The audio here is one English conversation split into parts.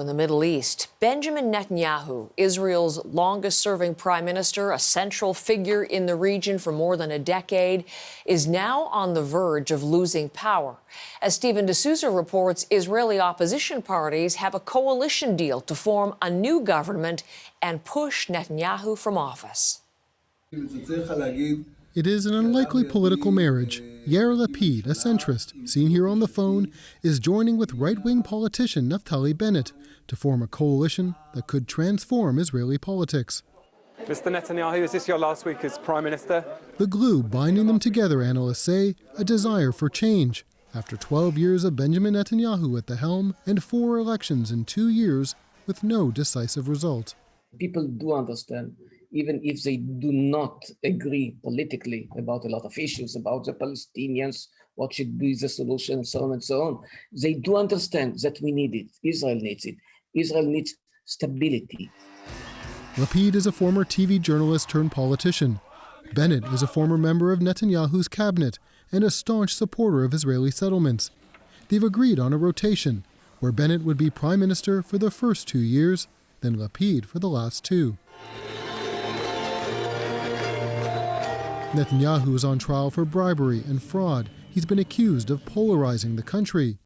In the Middle East, Benjamin Netanyahu, Israel's longest-serving prime minister, a central figure in the region for more than a decade, is now on the verge of losing power. As Stephen D'Souza reports, Israeli opposition parties have a coalition deal to form a new government and push Netanyahu from office. It is an unlikely political marriage. Yair Lapid, a centrist, seen here on the phone, is joining with right-wing politician Naftali Bennett to form a coalition that could transform Israeli politics. Mr. Netanyahu, is this your last week as Prime Minister? The glue binding them together, analysts say, a desire for change. After 12 years of Benjamin Netanyahu at the helm and 4 elections in 2 years with no decisive result. People do understand, even if they do not agree politically about a lot of issues, about the Palestinians, what should be the solution, and so on and so on. They do understand that we need it. Israel needs it. Israel needs stability. Lapid is a former TV journalist turned politician. Bennett is a former member of Netanyahu's cabinet and a staunch supporter of Israeli settlements. They've agreed on a rotation, where Bennett would be prime minister for the first 2 years, then Lapid for the last 2. Netanyahu is on trial for bribery and fraud. He's been accused of polarizing the country.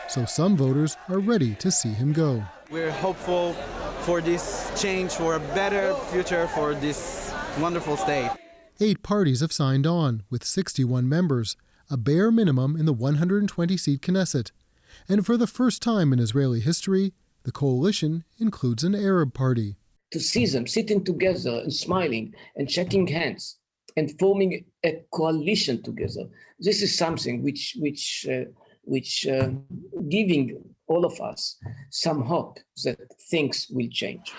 So some voters are ready to see him go. We're hopeful for this change, for a better future for this wonderful state. 8 parties have signed on, with 61 members, a bare minimum in the 120-seat Knesset. And for the first time in Israeli history, the coalition includes an Arab party. To see them sitting together and smiling and shaking hands and forming a coalition together, this is something which giving all of us some hope that things will change.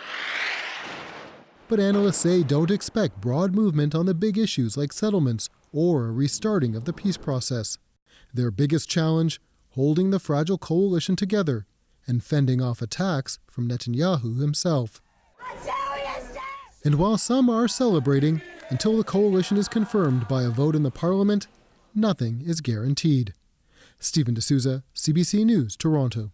But analysts say don't expect broad movement on the big issues like settlements or a restarting of the peace process. Their biggest challenge, holding the fragile coalition together and fending off attacks from Netanyahu himself. And while some are celebrating, until the coalition is confirmed by a vote in the parliament, nothing is guaranteed. Stephen D'Souza, CBC News, Toronto.